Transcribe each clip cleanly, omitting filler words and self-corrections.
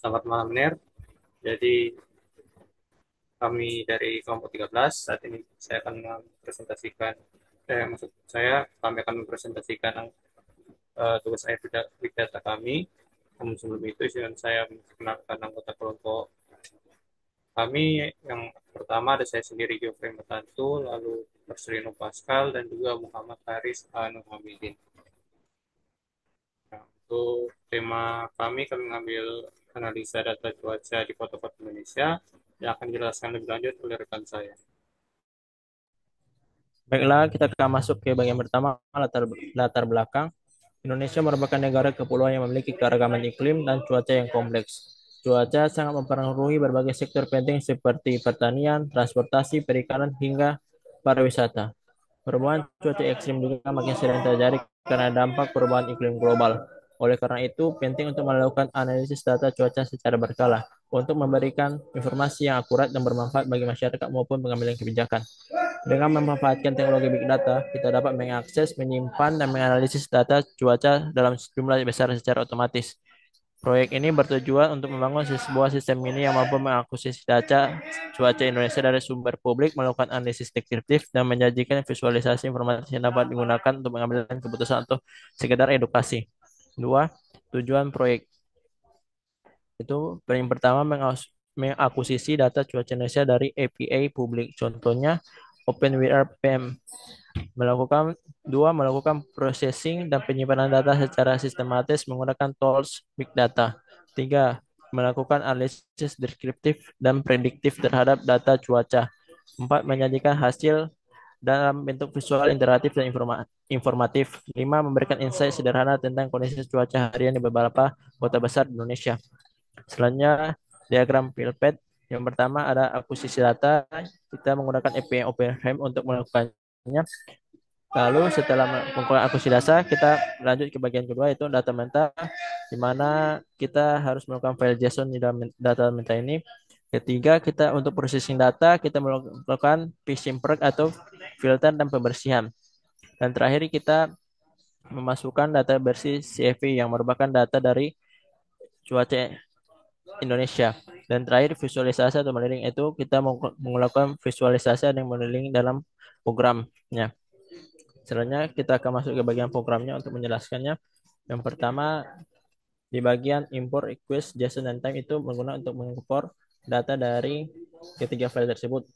Selamat malam, Ner. Jadi, kami dari kelompok 13, saat ini saya akan mempresentasikan, maksud saya, kami akan mempresentasikan tugas akhir big data kami. Namun sebelum itu, izinkan saya memperkenalkan anggota kelompok kami. Yang pertama ada saya sendiri, Geoffrey Matantu, lalu Marcelino Pascal, dan juga Muhammad Haris Anu Hamidin. Nah, untuk tema kami mengambil analisa data cuaca di kota-kota Indonesia yang akan dijelaskan lebih lanjut oleh rekan saya. Baiklah, kita akan masuk ke bagian pertama, latar latar belakang. Indonesia merupakan negara kepulauan yang memiliki keragaman iklim dan cuaca yang kompleks. Cuaca sangat mempengaruhi berbagai sektor penting seperti pertanian, transportasi, perikanan, hingga pariwisata. Perubahan cuaca ekstrim juga makin sering terjadi karena dampak perubahan iklim global. Oleh karena itu, penting untuk melakukan analisis data cuaca secara berkala untuk memberikan informasi yang akurat dan bermanfaat bagi masyarakat maupun pengambilan kebijakan. Dengan memanfaatkan teknologi big data, kita dapat mengakses, menyimpan, dan menganalisis data cuaca dalam jumlah besar secara otomatis. Proyek ini bertujuan untuk membangun sebuah sistem ini yang mampu mengakuisisi data cuaca Indonesia dari sumber publik, melakukan analisis deskriptif, dan menyajikan visualisasi informasi yang dapat digunakan untuk mengambil keputusan atau sekedar edukasi. Dua, tujuan proyek itu yang pertama mengakuisisi data cuaca Indonesia dari API publik. Contohnya OpenWRPM. Melakukan processing dan penyimpanan data secara sistematis menggunakan tools big data. Tiga, melakukan analisis deskriptif dan prediktif terhadap data cuaca. Empat, menyajikan hasil dalam bentuk visual interaktif dan informatif. Lima, memberikan insight sederhana tentang kondisi cuaca harian di beberapa kota besar di Indonesia. Selanjutnya, diagram Pilpet. Yang pertama ada akuisisi data. Kita menggunakan API OpenFrame untuk melakukannya. Lalu setelah melakukan akuisisi data, kita lanjut ke bagian kedua yaitu data meta, di mana kita harus melakukan file JSON di dalam data meta ini. Ketiga, kita untuk processing data, kita melakukan fishing perk atau filter dan pembersihan. Dan terakhir kita memasukkan data bersih CFV yang merupakan data dari cuaca Indonesia. Dan terakhir visualisasi atau modeling itu kita melakukan visualisasi dan modeling dalam programnya. Selanjutnya kita akan masuk ke bagian programnya untuk menjelaskannya. Yang pertama di bagian import, request, JSON, dan time itu menggunakan untuk mengimpor data dari ketiga file tersebut.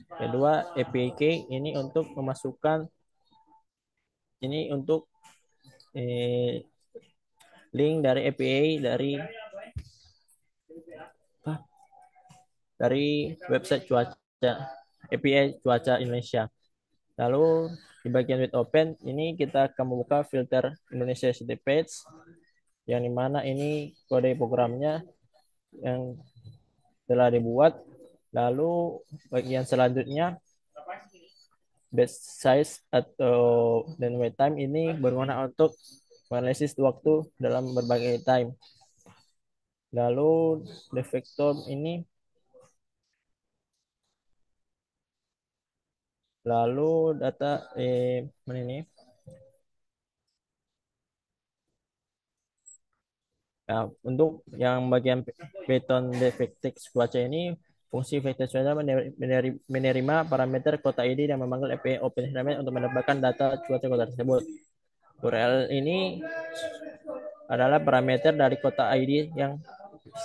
Kedua, API key ini untuk memasukkan ini untuk eh, link dari API dari website cuaca API cuaca Indonesia. Lalu di bagian with open ini kita akan membuka filter Indonesia City Page yang dimana ini kode programnya yang telah dibuat. Lalu bagian selanjutnya batch size atau dan wait time ini berguna untuk menganalisis waktu dalam berbagai time. Lalu defector ini lalu data mana ini? Nah, untuk yang bagian Python defective cuaca ini, fungsi vector cuaca menerima parameter kota ID dan memanggil API OpenStreetMap untuk mendapatkan data cuaca kota tersebut. URL ini adalah parameter dari kota ID yang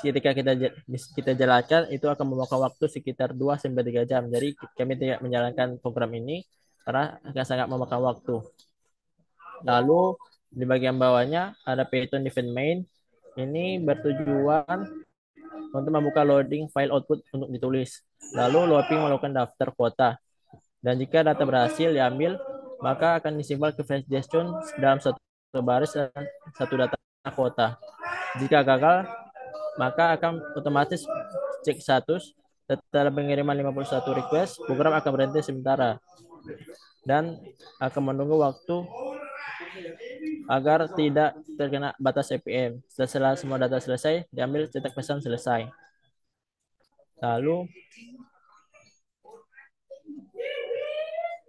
ketika kita jalankan itu akan memakan waktu sekitar 2 sampai 3 jam. Jadi kami tidak menjalankan program ini karena akan sangat memakan waktu. Lalu di bagian bawahnya ada Python define main. Ini bertujuan untuk membuka loading file output untuk ditulis. Lalu looping melakukan daftar kuota. Dan jika data berhasil diambil, maka akan disimpan ke flash JSON dalam satu baris dan satu data kuota. Jika gagal, maka akan otomatis cek status. Setelah pengiriman 51 request, program akan berhenti sementara dan akan menunggu waktu agar tidak terkena batas APM. Setelah semua data selesai, diambil cetak pesan selesai. Lalu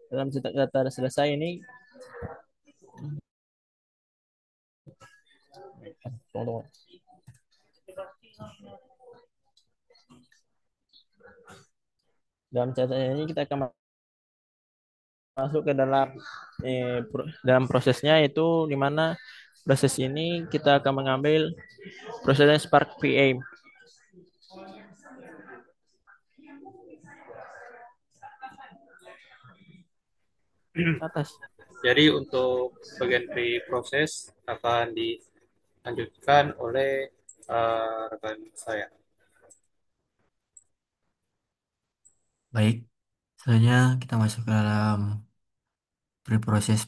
dalam cetak data selesai ini, tunggu. Dalam catatan ini kita akan masuk ke dalam dalam prosesnya, itu di mana proses ini kita akan mengambil prosesnya Spark PA atas. Jadi untuk bagian pre-proses akan dilanjutkan oleh rekan saya. Baik, selanjutnya kita masuk ke dalam preproses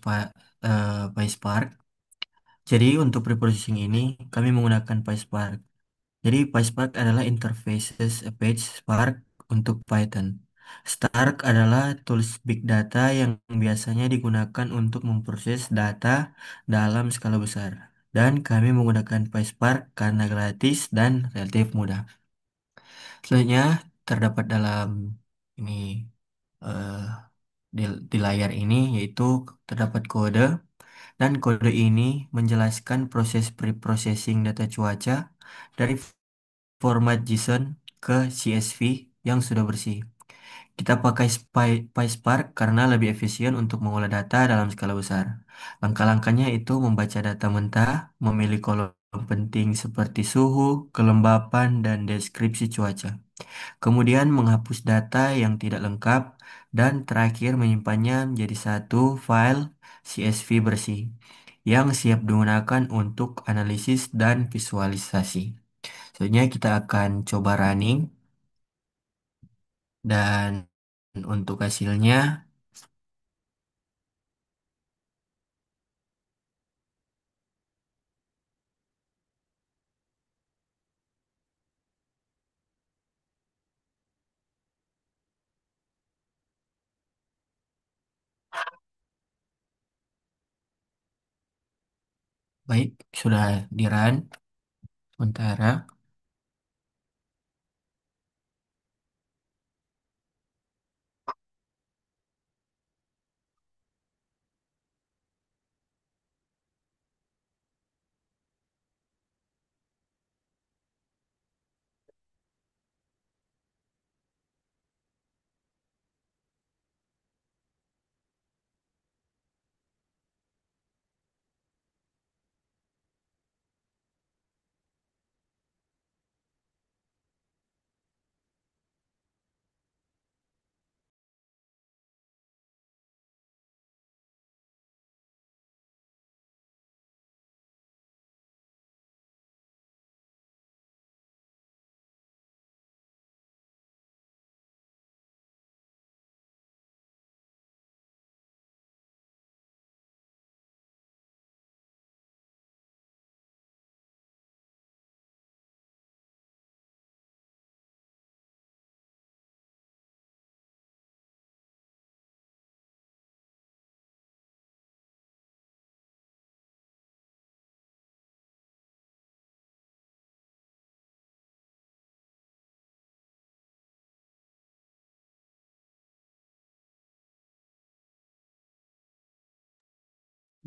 PySpark. Jadi untuk preprocessing ini kami menggunakan PySpark. Jadi PySpark adalah interfaces page Spark untuk Python. Spark adalah tools big data yang biasanya digunakan untuk memproses data dalam skala besar. Dan kami menggunakan PySpark karena gratis dan relatif mudah. Selanjutnya terdapat dalam ini eh, di layar ini yaitu terdapat kode, dan kode ini menjelaskan proses pre-processing data cuaca dari format JSON ke CSV yang sudah bersih. Kita pakai PySpark karena lebih efisien untuk mengolah data dalam skala besar. Langkah-langkahnya itu membaca data mentah, memilih kolom penting seperti suhu, kelembapan, dan deskripsi cuaca. Kemudian menghapus data yang tidak lengkap, dan terakhir menyimpannya menjadi satu file CSV bersih yang siap digunakan untuk analisis dan visualisasi. Selanjutnya kita akan coba running, dan untuk hasilnya baik, sudah di run sementara.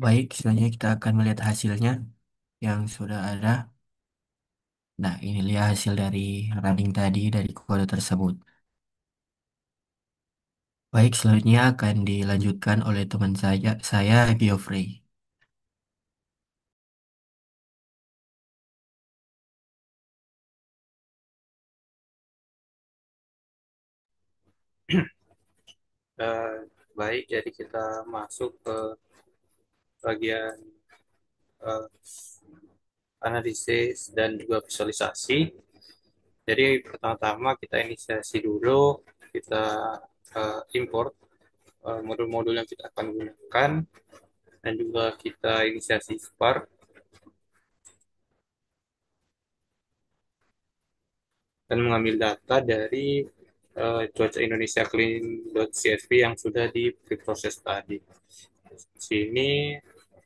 Baik, selanjutnya kita akan melihat hasilnya yang sudah ada. Nah, ini lihat hasil dari running tadi dari kode tersebut. Baik, selanjutnya akan dilanjutkan oleh teman saya Geoffrey. Eh, Baik, jadi kita masuk ke bagian eh, analisis dan juga visualisasi. Jadi pertama-tama kita inisiasi dulu, kita import modul-modul yang kita akan gunakan, dan juga kita inisiasi Spark dan mengambil data dari cuaca Indonesia clean.csv yang sudah diproses tadi. Di sini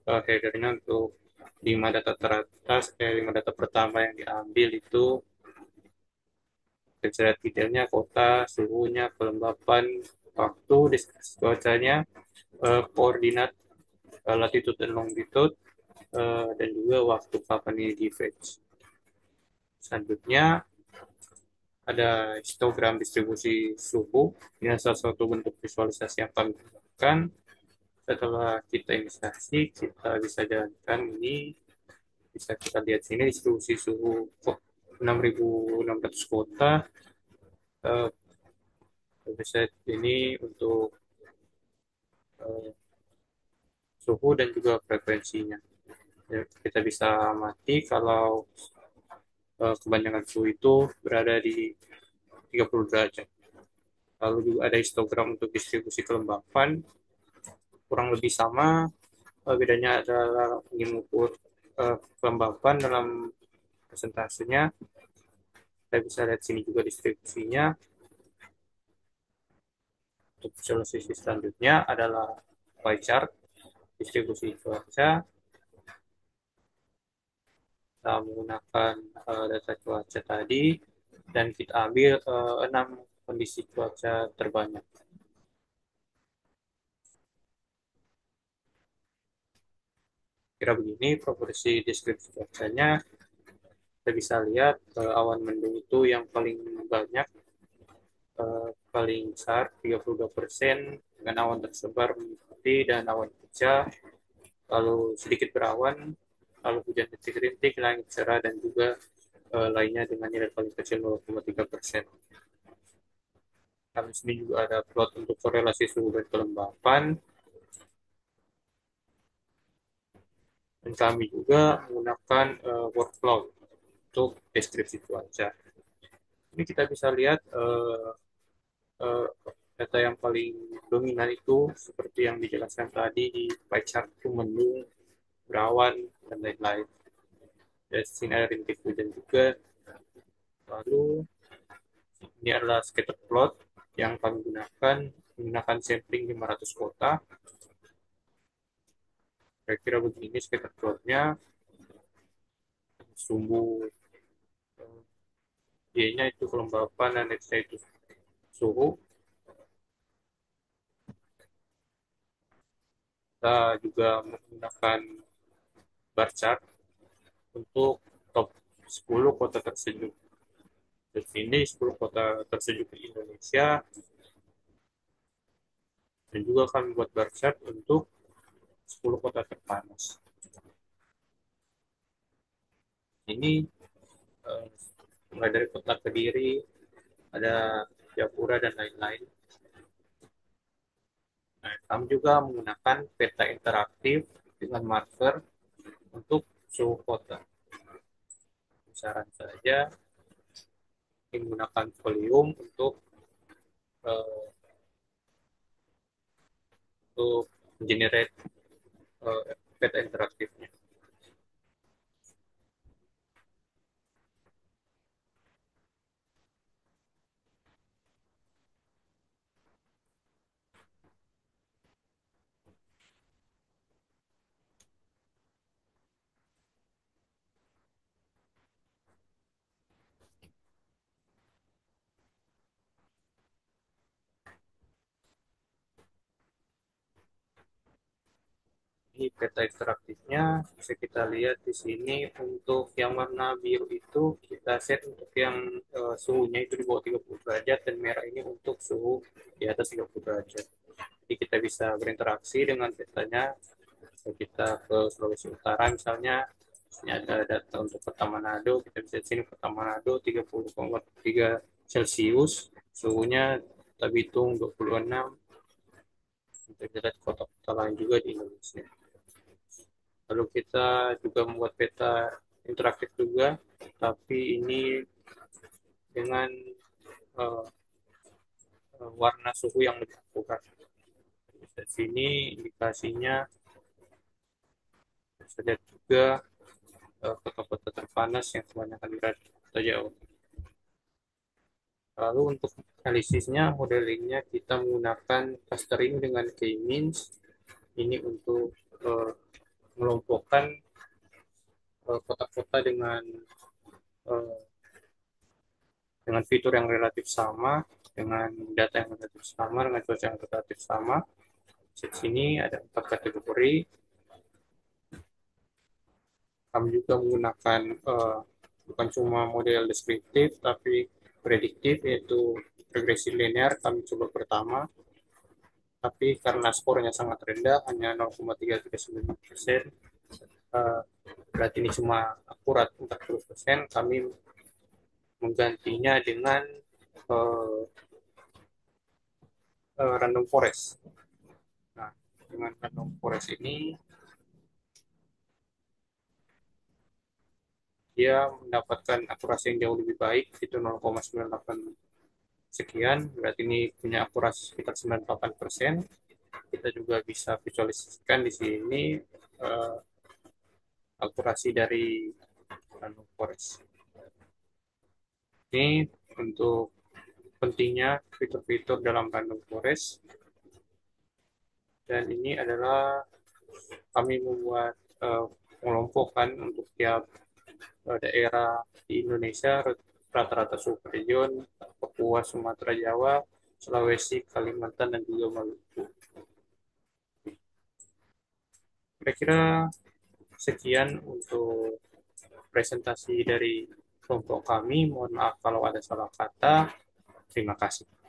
headernya untuk 5 data teratas, 5 data pertama yang diambil itu secara detailnya kota, suhunya, kelembapan, waktu, deskripsi cuacanya, koordinat, latitude dan longitude, dan juga waktu kapan ini di fetch. Selanjutnya ada histogram distribusi suhu. Ini salah satu bentuk visualisasi yang kami gunakan. Setelah kita inisiasi, kita bisa jalankan ini. Bisa kita lihat sini distribusi suhu 6.600 kota. Website ini untuk eh, suhu dan juga frekuensinya. Ya, kita bisa amati kalau kebanyakan suhu itu berada di 30 derajat. Lalu juga ada histogram untuk distribusi kelembapan, kurang lebih sama. Bedanya adalah mengukur kelembapan dalam presentasenya. Kita bisa lihat sini juga distribusinya. Untuk visualisasi selanjutnya adalah pie chart distribusi cuaca. Kita menggunakan data cuaca tadi dan kita ambil 6 kondisi cuaca terbanyak. Kira begini proporsi deskripsi cuacanya. Kita bisa lihat awan mendung itu yang paling banyak, paling besar 32%, dengan awan tersebar mengikuti dan awan pecah, lalu sedikit berawan, lalu hujan rintik-rintik, langit cerah, dan juga lainnya dengan nilai paling kecil 0,3%. Kami sini juga ada plot untuk korelasi suhu dan kelembapan. Dan kami juga menggunakan workflow untuk deskripsi cuaca. Ini kita bisa lihat uh, data yang paling dominan itu seperti yang dijelaskan tadi di pie chart itu mendung, berawan, dan lain-lain. Dan sini ada rintik hujan juga. Lalu ini adalah scatter plot yang kami gunakan menggunakan sampling 500 kota. Kira-kira begini scatter plotnya. Sumbu Y-nya itu kelembapan dan X-nya itu suhu. Kita juga menggunakan bar chart untuk top 10 kota tersejuk. Di sini 10 kota tersejuk di Indonesia. Dan juga kami buat bar chart untuk 10 kota terpanas. Ini mulai dari kota Kediri, ada Japura, dan lain-lain. Nah, kami juga menggunakan peta interaktif dengan marker untuk suhu kota. Saran saja menggunakan volume uh, untuk generate peta interaktifnya. Ini peta interaktifnya bisa kita lihat di sini. Untuk yang warna biru itu kita set untuk yang suhunya itu di bawah 30 derajat, dan merah ini untuk suhu di atas 30 derajat. Jadi kita bisa berinteraksi dengan petanya. Kita ke Sulawesi Utara misalnya, ini ada data untuk Kota Manado. Kita bisa di sini Kota Manado 30,3 Celcius, suhunya kita hitung 26. Kita lihat kota-kota lain juga di Indonesia. Lalu kita juga membuat peta interaktif juga, tapi ini dengan uh, warna suhu yang lebih akurat. Di sini indikasinya bisa lihat juga kota-kota terpanas yang kebanyakan berada di kota Jawa. Lalu untuk analisisnya, modelingnya kita menggunakan clustering dengan K-means. Ini untuk mengelompokkan kota-kota uh, dengan fitur yang relatif sama, dengan data yang relatif sama, dengan cuaca yang relatif sama. Di sini ada 4 kategori. Kami juga menggunakan bukan cuma model deskriptif tapi prediktif, yaitu regresi linear kami coba pertama, tapi karena skornya sangat rendah, hanya 0,339%, eh, berarti ini cuma akurat 40%, kami menggantinya dengan eh, random forest. Nah, dengan random forest ini dia mendapatkan akurasi yang jauh lebih baik, itu 0,98 sekian, berarti ini punya akurasi sekitar 98%. Kita juga bisa visualisasikan di sini eh, akurasi dari random forest. Ini untuk pentingnya fitur-fitur dalam random forest, dan ini adalah kami membuat pengelompokan untuk tiap daerah di Indonesia, rata-rata subregion, Papua, Sumatera, Jawa, Sulawesi, Kalimantan, dan juga Maluku. Kira-kira sekian untuk presentasi dari kelompok kami. Mohon maaf kalau ada salah kata. Terima kasih.